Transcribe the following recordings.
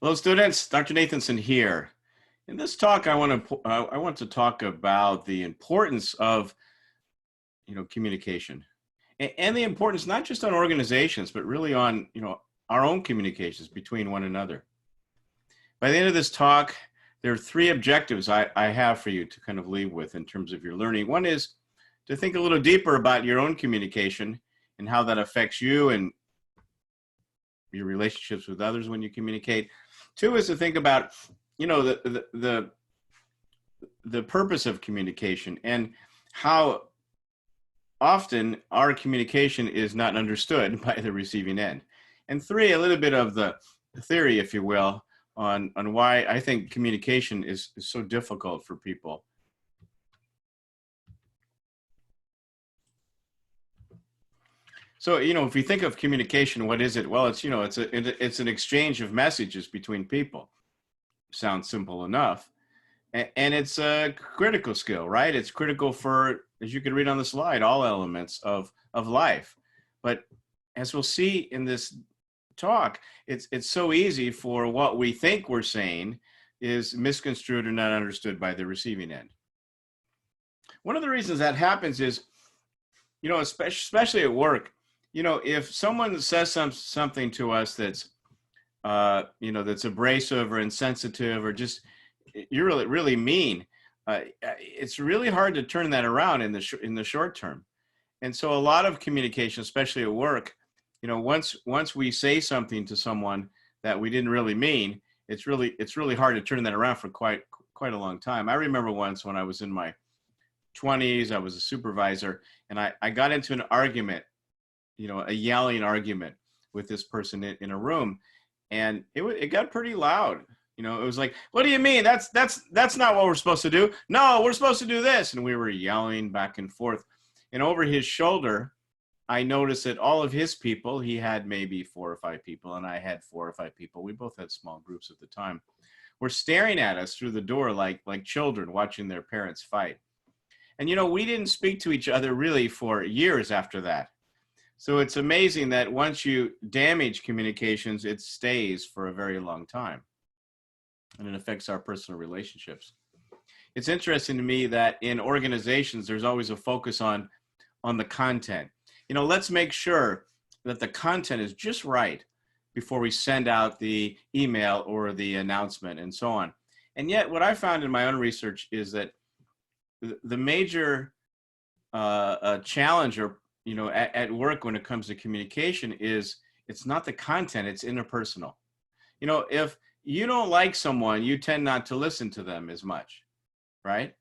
Hello, students. Dr. Nathanson here. In this talk, I want to talk about the importance of communication, and the importance not just on organizations, but really on our own communications between one another. By the end of this talk, there are three objectives I have for you to kind of leave with in terms of your learning. One is to think a little deeper about your own communication and how that affects you and your relationships with others when you communicate. Two is to think about, the purpose of communication and how often our communication is not understood by the receiving end. And three, a little bit of the theory, if you will, on why I think communication is so difficult for people. So, if you think of communication, what is it? Well, it's an exchange of messages between people. Sounds simple enough. And it's a critical skill, right? It's critical for, as you can read on the slide, all elements of life. But as we'll see in this talk, it's so easy for what we think we're saying is misconstrued or not understood by the receiving end. One of the reasons that happens is, especially at work, if someone says something to us that's, that's abrasive or insensitive or just you're really mean, it's really hard to turn that around in the short term. And so a lot of communication, especially at work, once we say something to someone that we didn't really mean, it's really hard to turn that around for quite a long time. I remember once when I was in my 20s, I was a supervisor, and I got into an argument, a yelling argument with this person in a room, and it got pretty loud. It was like, what do you mean? That's not what we're supposed to do. No, we're supposed to do this. And we were yelling back and forth. And over his shoulder, I noticed that all of his people, he had maybe 4 or 5 people, and I had 4 or 5 people. We both had small groups at the time. Were staring at us through the door like children watching their parents fight. And, we didn't speak to each other really for years after that. So it's amazing that once you damage communications, it stays for a very long time. And it affects our personal relationships. It's interesting to me that in organizations, there's always a focus on the content. Let's make sure that the content is just right before we send out the email or the announcement and so on. And yet what I found in my own research is that the major challenge or, at work when it comes to communication is it's not the content, it's interpersonal. If you don't like someone, you tend not to listen to them as much, right?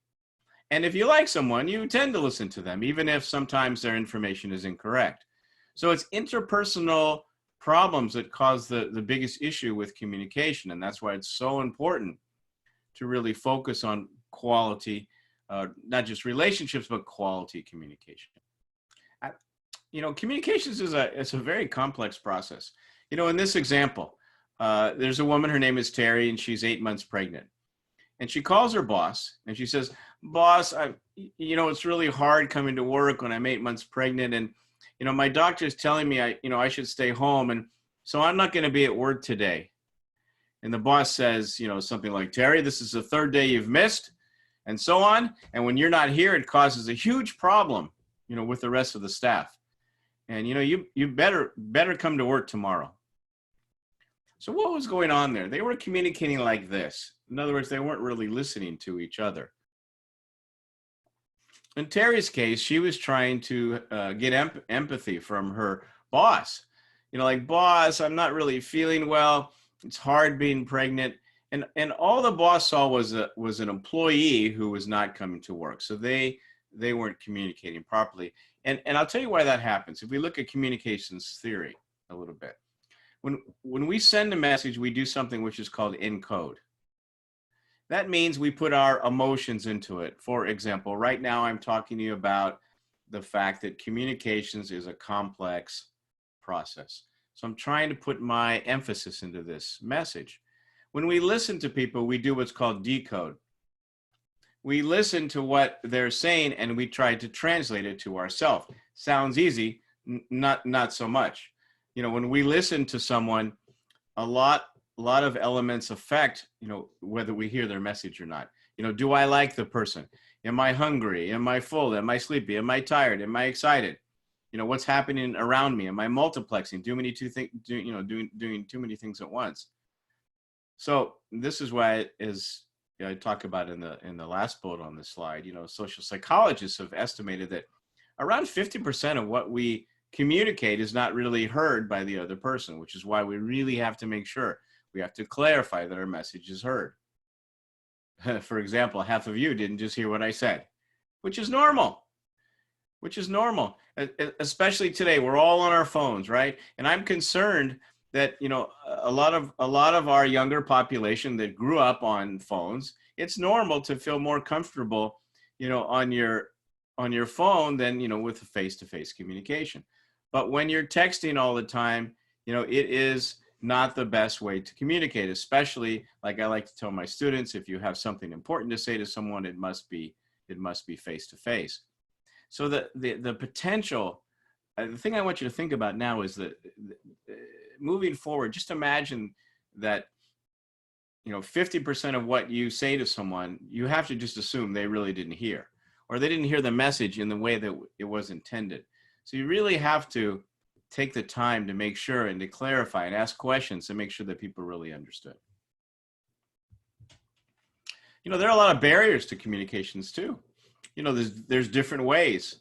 And if you like someone, you tend to listen to them, even if sometimes their information is incorrect. So it's interpersonal problems that cause the biggest issue with communication. And that's why it's so important to really focus on quality, not just relationships, but quality communication. Communications it's a very complex process. In this example, there's a woman, her name is Terry, and she's 8 months pregnant. And she calls her boss and she says, boss, it's really hard coming to work when I'm 8 months pregnant. And, my doctor is telling me I should stay home. And so I'm not going to be at work today. And the boss says, something like, Terry, this is the 3rd day you've missed and so on. And when you're not here, it causes a huge problem, with the rest of the staff. And, you better come to work tomorrow. So what was going on there? They were communicating like this. In other words, they weren't really listening to each other. In Terry's case, she was trying to get empathy from her boss. Like, boss, I'm not really feeling well. It's hard being pregnant. And all the boss saw was an employee who was not coming to work. So they weren't communicating properly. And I'll tell you why that happens. If we look at communications theory a little bit. When we send a message, we do something which is called encode. That means we put our emotions into it. For example, right now I'm talking to you about the fact that communications is a complex process. So I'm trying to put my emphasis into this message. When we listen to people, we do what's called decode. We listen to what they're saying and we try to translate it to ourselves. Sounds easy, not so much. When we listen to someone, a lot lot of elements affect, whether we hear their message or not. Do I like the person? Am I hungry? Am I full? Am I sleepy? Am I tired? Am I excited? What's happening around me? Am I multiplexing? Doing too many things at once? So this is why, as I talk about in the last bullet on this slide, social psychologists have estimated that around 50% of what we communicate is not really heard by the other person, which is why we really have to make sure we have to clarify that our message is heard. For example, half of you didn't just hear what I said, which is normal. Especially today, we're all on our phones, right? And I'm concerned that, a lot of our younger population that grew up on phones, it's normal to feel more comfortable, on your phone than, with a face-to-face communication. But when you're texting all the time, it is not the best way to communicate, especially, like I like to tell my students, if you have something important to say to someone, it must be face-to-face. So the potential, the thing I want you to think about now is that moving forward, just imagine that, 50% of what you say to someone, you have to just assume they really didn't hear, or they didn't hear the message in the way that it was intended. So you really have to take the time to make sure and to clarify and ask questions to make sure that people really understood. There are a lot of barriers to communications too. There's different ways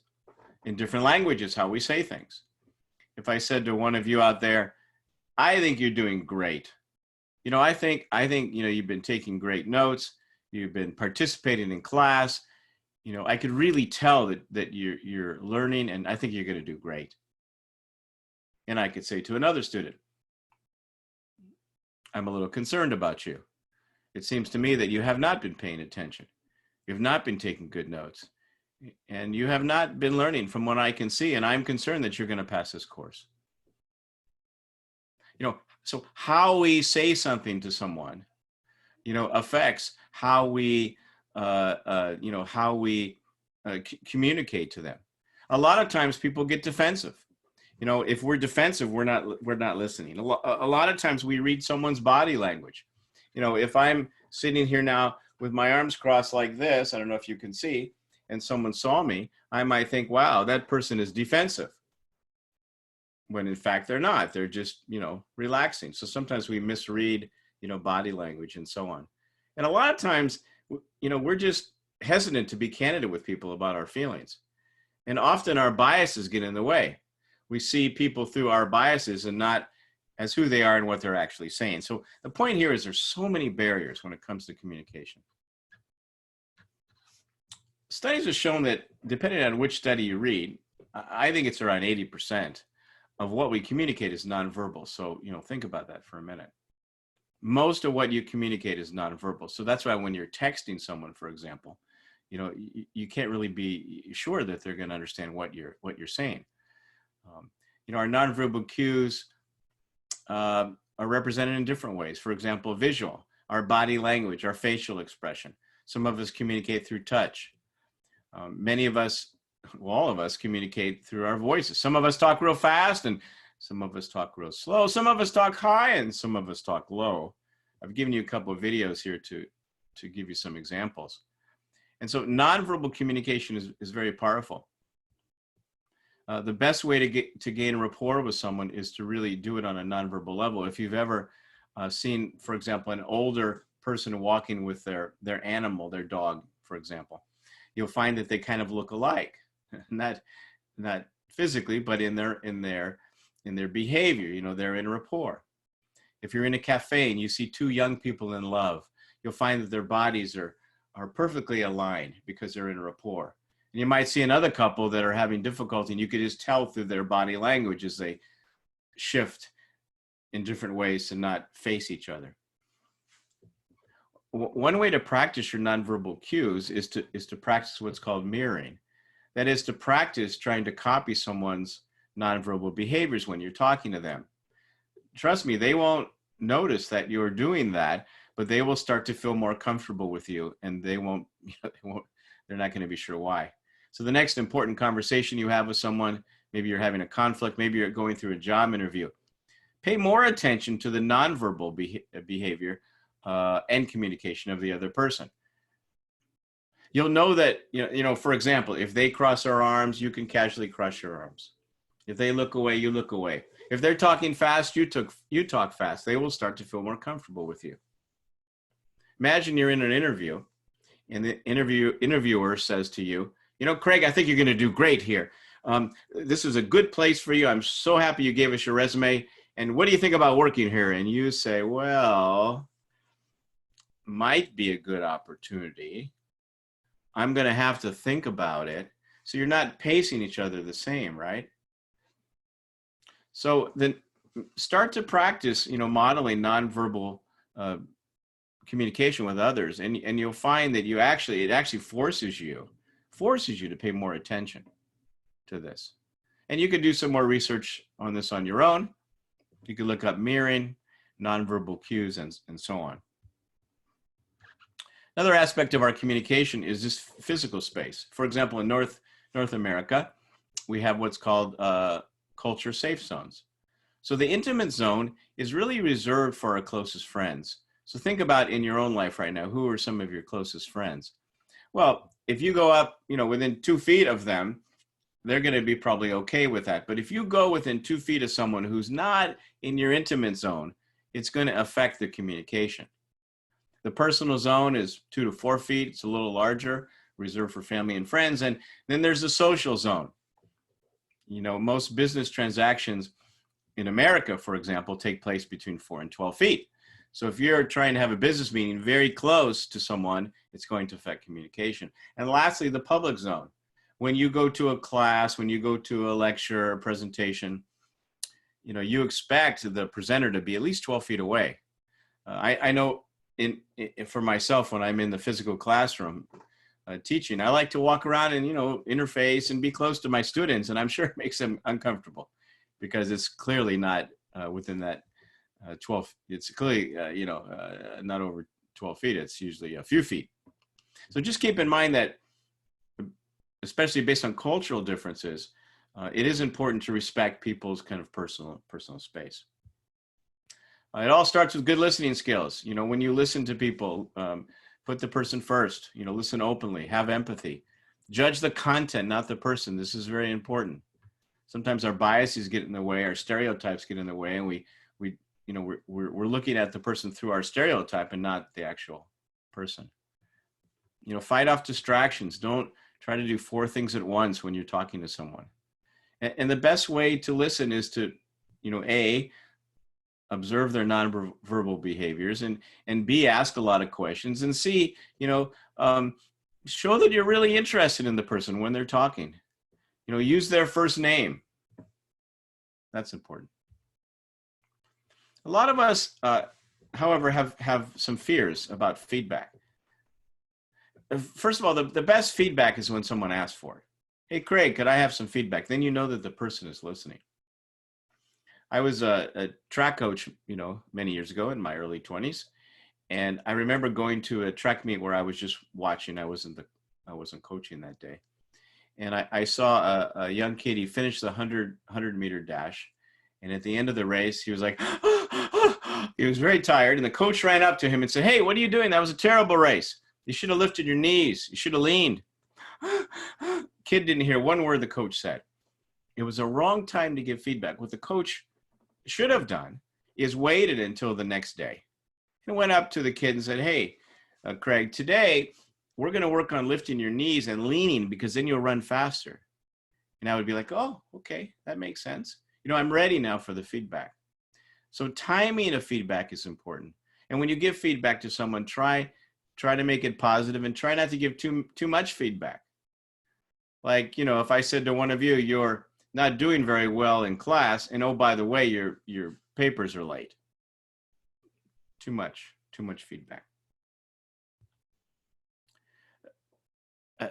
in different languages how we say things. If I said to one of you out there, I think you're doing great. I think you've been taking great notes. You've been participating in class. I could really tell that you're learning, and I think you're going to do great. And I could say to another student, I'm a little concerned about you. It seems to me that you have not been paying attention. You have not been taking good notes, and you have not been learning from what I can see, and I'm concerned that you're going to pass this course. So how we say something to someone, affects how we, communicate to them. A lot of times people get defensive. If we're defensive, we're not listening. A lot of times we read someone's body language. If I'm sitting here now with my arms crossed like this, I don't know if you can see, and someone saw me, I might think, wow, that person is defensive. When in fact they're not. They're just, relaxing. So sometimes we misread, body language and so on. And a lot of times, we're just hesitant to be candid with people about our feelings. And often our biases get in the way. We see people through our biases and not as who they are and what they're actually saying. So the point here is there's so many barriers when it comes to communication. Studies have shown that depending on which study you read, I think it's around 80% of what we communicate is nonverbal. So, think about that for a minute. Most of what you communicate is nonverbal. So that's why when you're texting someone, for example, you can't really be sure that they're going to understand what you're saying. Our nonverbal cues are represented in different ways. For example, visual, our body language, our facial expression. Some of us communicate through touch. Many of us, all of us, communicate through our voices. Some of us talk real fast and some of us talk real slow. Some of us talk high and some of us talk low. I've given you a couple of videos here to give you some examples. And so nonverbal communication is very powerful. The best way to gain rapport with someone is to really do it on a nonverbal level. If you've ever seen, for example, an older person walking with their animal, their dog, for example, you'll find that they kind of look alike. Not physically, but in their behavior. They're in rapport. If you're in a cafe and you see two young people in love, you'll find that their bodies are perfectly aligned because they're in rapport. And you might see another couple that are having difficulty, and you could just tell through their body language as they shift in different ways to not face each other. One way to practice your nonverbal cues is to practice what's called mirroring. That is to practice trying to copy someone's nonverbal behaviors when you're talking to them. Trust me, they won't notice that you're doing that, but they will start to feel more comfortable with you, and they're not going to be sure why. So the next important conversation you have with someone, maybe you're having a conflict, maybe you're going through a job interview, pay more attention to the nonverbal behavior and communication of the other person. You'll know that, for example, if they cross their arms, you can casually cross your arms. If they look away, you look away. If they're talking fast, you talk fast. They will start to feel more comfortable with you. Imagine you're in an interview and the interviewer says to you, Craig, I think you're going to do great here. This is a good place for you. I'm so happy you gave us your resume. And what do you think about working here? And you say, well, might be a good opportunity. I'm going to have to think about it. So you're not pacing each other the same, right? So then start to practice, modeling nonverbal communication with others. And you'll find that it actually forces you to pay more attention to this. And you can do some more research on this on your own. You can look up mirroring, nonverbal cues, and so on. Another aspect of our communication is this physical space. For example, in North America, we have what's called culture safe zones. So the intimate zone is really reserved for our closest friends. So think about in your own life right now, who are some of your closest friends? Well, if you go up, within 2 feet of them, they're going to be probably okay with that. But if you go within 2 feet of someone who's not in your intimate zone, it's going to affect the communication. The personal zone is 2 to 4 feet. It's a little larger, reserved for family and friends. And then there's the social zone. Most business transactions in America, for example, take place between 4 and 12 feet. So if you're trying to have a business meeting very close to someone, it's going to affect communication. And lastly, the public zone. When you go to a class, when you go to a lecture, a presentation, you expect the presenter to be at least 12 feet away. I know for myself, when I'm in the physical classroom teaching, I like to walk around and, interface and be close to my students. And I'm sure it makes them uncomfortable because it's clearly not within that 12. It's clearly, not over 12 feet. It's usually a few feet. So just keep in mind that, especially based on cultural differences, it is important to respect people's kind of personal space. It all starts with good listening skills. When you listen to people, put the person first, listen openly, have empathy, judge the content, not the person. This is very important. Sometimes our biases get in the way, our stereotypes get in the way, and we're looking at the person through our stereotype and not the actual person. Fight off distractions. Don't try to do 4 things at once when you're talking to someone. And the best way to listen is to, A, observe their nonverbal behaviors, and B, ask a lot of questions, and C, show that you're really interested in the person when they're talking. Use their first name. That's important. A lot of us, however, have some fears about feedback. First of all, the best feedback is when someone asks for it. Hey, Craig, could I have some feedback? Then you know that the person is listening. I was a track coach, many years ago in my early 20s. And I remember going to a track meet where I was just watching. I wasn't coaching that day. And I saw a young kid, he finished the 100-meter dash. And at the end of the race, he was like, he was very tired. And the coach ran up to him and said, hey, what are you doing? That was a terrible race. You should have lifted your knees. You should have leaned. Kid didn't hear one word the coach said. It was a wrong time to give feedback. What the coach should have done is waited until the next day and went up to the kid and said, hey, Craig, today we're going to work on lifting your knees and leaning because then you'll run faster. And I would be like, oh, okay, that makes sense. I'm ready now for the feedback. So timing of feedback is important. And when you give feedback to someone, try to make it positive and try not to give too much feedback. Like, if I said to one of you, you're not doing very well in class, and oh, by the way, your papers are late. Too much feedback.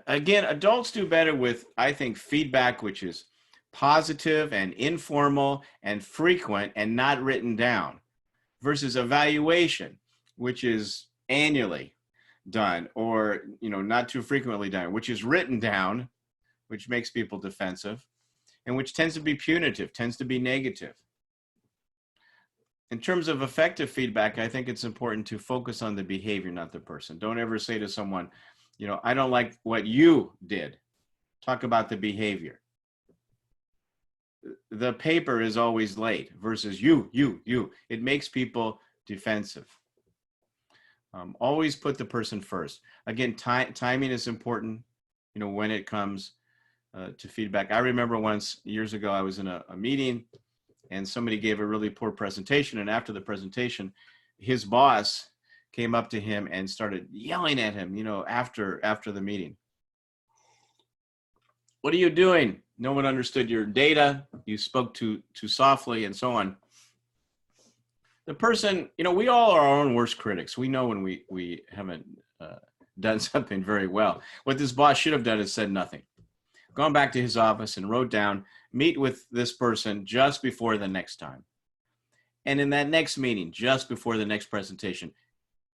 Again, adults do better with, I think, feedback which is positive and informal and frequent and not written down, versus evaluation, which is annually done or, not too frequently done, which is written down, which makes people defensive, and which tends to be punitive, tends to be negative. in terms of effective feedback, I think it's important to focus on the behavior, not the person. Don't ever say to someone, I don't like what you did. Talk about the behavior. The paper is always late versus you. It makes people defensive. Always put the person first. Again, timing is important, when it comes to feedback. I remember once, years ago, I was in a meeting and somebody gave a really poor presentation. And after the presentation, his boss came up to him and started yelling at him, after the meeting. What are you doing? No one understood your data. You spoke too softly, and so on. The person, we all are our own worst critics. We know when we haven't done something very well. What this boss should have done is said nothing. Gone back to his office and wrote down, meet with this person just before the next time. And in that next meeting, just before the next presentation,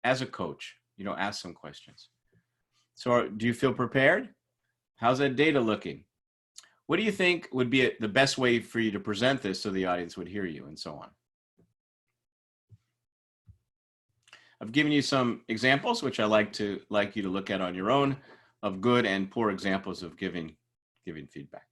as a coach, ask some questions. So do you feel prepared? How's that data looking? What do you think would be the best way for you to present this so the audience would hear you, and so on? I've given you some examples, which I like you to look at on your own, of good and poor examples of giving feedback.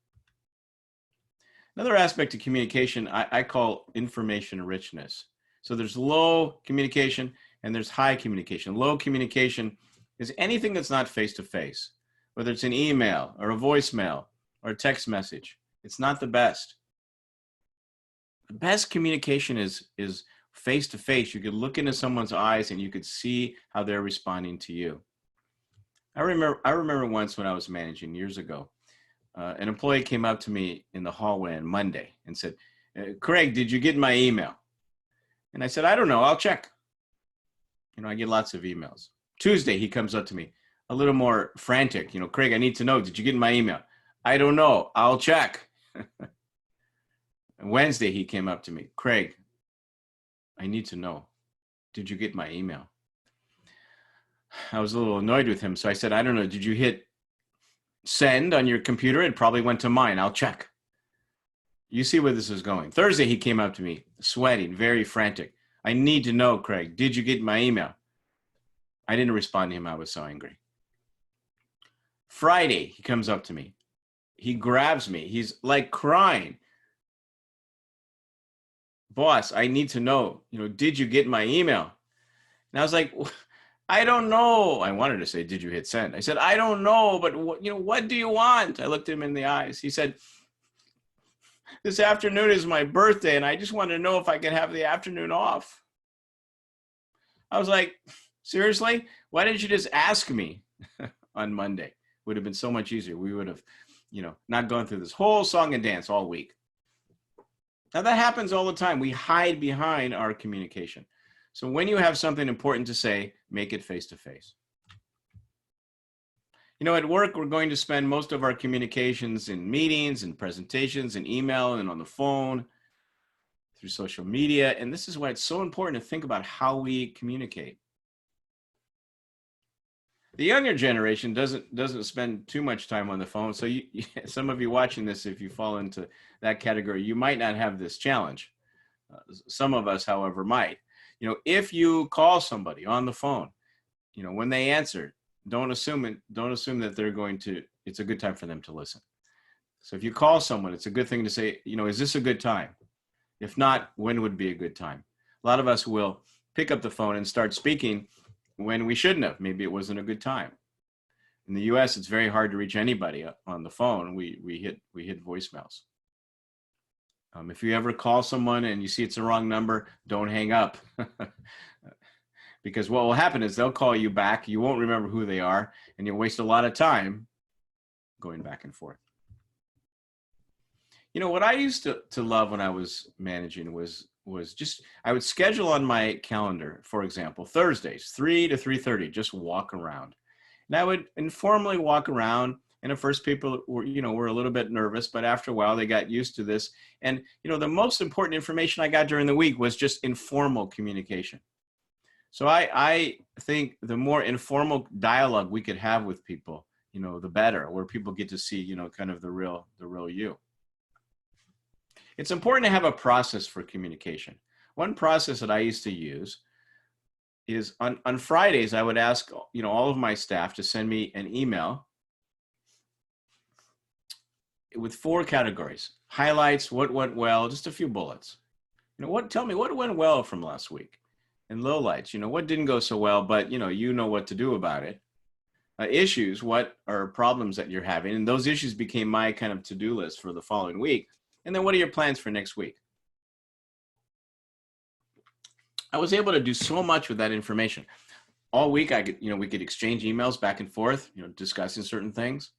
Another aspect of communication I call information richness. So there's low communication and there's high communication. Low communication is anything that's not face-to-face, whether it's an email or a voicemail or a text message. It's not the best. The best communication is face-to-face. You could look into someone's eyes and you could see how they're responding to you. I remember once when I was managing years ago, an employee came up to me in the hallway on Monday and said, Craig, did you get my email? And I said, I don't know, I'll check. I get lots of emails. Tuesday, he comes up to me, a little more frantic, Craig, I need to know, did you get my email? I don't know, I'll check. And Wednesday, he came up to me, Craig, I need to know, did you get my email? I was a little annoyed with him, so I said, I don't know, did you hit send on your computer? It probably went to mine, I'll check. You see where this is going. Thursday, he came up to me, sweating, very frantic. I need to know, Craig, did you get my email? I didn't respond to him, I was so angry. Friday, he comes up to me. He grabs me, he's like crying. Boss, I need to know, did you get my email? And I was like, I don't know. I wanted to say, did you hit send? I said, I don't know, but what do you want? I looked him in the eyes. He said, this afternoon is my birthday, and I just want to know if I can have the afternoon off. I was like, seriously? Why didn't you just ask me on Monday? Would have been so much easier. We would have, not gone through this whole song and dance all week. Now that happens all the time. We hide behind our communication. So when you have something important to say, make it face-to-face. At work, we're going to spend most of our communications in meetings and presentations and email and on the phone, through social media. And this is why it's so important to think about how we communicate. The younger generation doesn't spend too much time on the phone. So some of you watching this, if you fall into that category, you might not have this challenge. Some of us, however, might. If you call somebody on the phone, when they answer, don't assume that it's a good time for them to listen. So if you call someone, it's a good thing to say, is this a good time? If not, when would be a good time? A lot of us will pick up the phone and start speaking when we shouldn't have. Maybe it wasn't a good time. In the US, it's very hard to reach anybody on the phone. We hit voicemails. If you ever call someone and you see it's the wrong number, don't hang up. Because what will happen is they'll call you back. You won't remember who they are, and you'll waste a lot of time going back and forth. What I used to love when I was managing was just, I would schedule on my calendar, for example, Thursdays, 3 to 3:30, just walk around. And I would informally walk around. And at first people were a little bit nervous, but after a while they got used to this. And, the most important information I got during the week was just informal communication. So I think the more informal dialogue we could have with people, the better, where people get to see, kind of the real you. It's important to have a process for communication. One process that I used to use is on Fridays, I would ask, all of my staff to send me an email with 4 categories: highlights, what went well, just a few bullets. Tell me what went well from last week, and lowlights, what didn't go so well, but you know what to do about it. Issues, what are problems that you're having, and those issues became my kind of to-do list for the following week. And then what are your plans for next week? I was able to do so much with that information. All week, we could exchange emails back and forth, discussing certain things.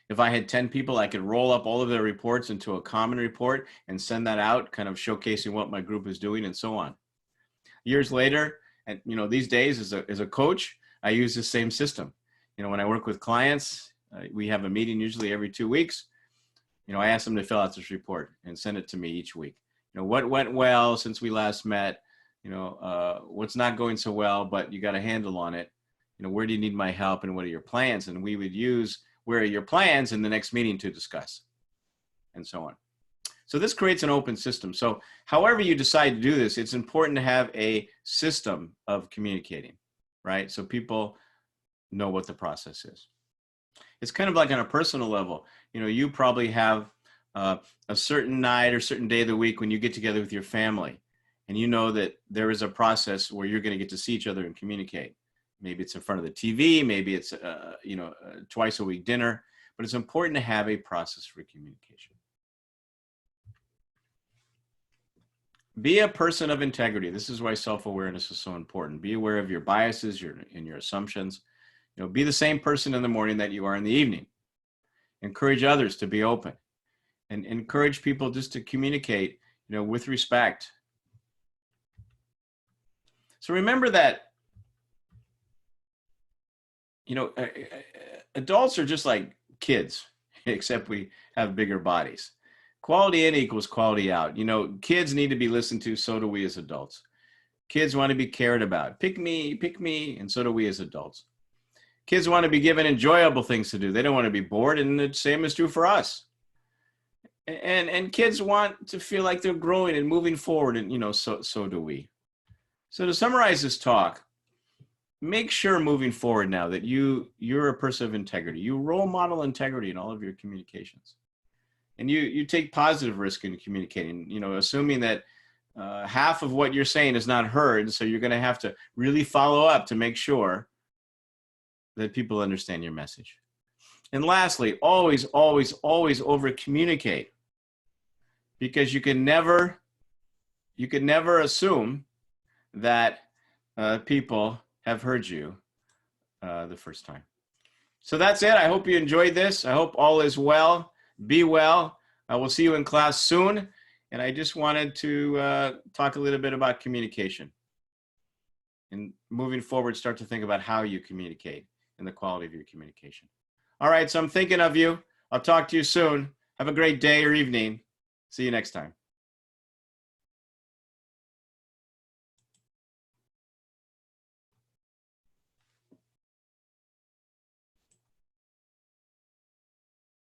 If I had 10 people, I could roll up all of their reports into a common report and send that out, kind of showcasing what my group is doing and so on. Years later, and these days as a coach, I use the same system. When I work with clients, we have a meeting usually every 2 weeks. I ask them to fill out this report and send it to me each week. What went well since we last met? What's not going so well, but you got a handle on it. Where do you need my help, and what are your plans? And we would use where are your plans in the next meeting to discuss, and so on. So this creates an open system. So however you decide to do this, it's important to have a system of communicating, right? So people know what the process is. It's kind of like on a personal level. You probably have a certain night or certain day of the week when you get together with your family, and you know that there is a process where you're going to get to see each other and communicate. Maybe it's in front of the TV, maybe it's twice a week dinner, but it's important to have a process for communication. Be a person of integrity. This is why self-awareness is so important. Be aware of your biases, and your assumptions. Be the same person in the morning that you are in the evening. Encourage others to be open, and encourage people just to communicate, with respect. So remember that, adults are just like kids, except we have bigger bodies. Quality in equals quality out. Kids need to be listened to, so do we as adults. Kids want to be cared about. Pick me, and so do we as adults. Kids want to be given enjoyable things to do. They don't want to be bored, and the same is true for us. And kids want to feel like they're growing and moving forward, and so do we. So to summarize this talk, make sure moving forward now that you're a person of integrity. You role model integrity in all of your communications. And you take positive risk in communicating, assuming that half of what you're saying is not heard. So you're going to have to really follow up to make sure that people understand your message. And lastly, always, always, always over communicate, because you can never assume that people have heard you the first time. So that's it. I hope you enjoyed this. I hope all is well. Be well. I will see you in class soon. And I just wanted to talk a little bit about communication. And moving forward, start to think about how you communicate and the quality of your communication. All right, so I'm thinking of you. I'll talk to you soon. Have a great day or evening. See you next time.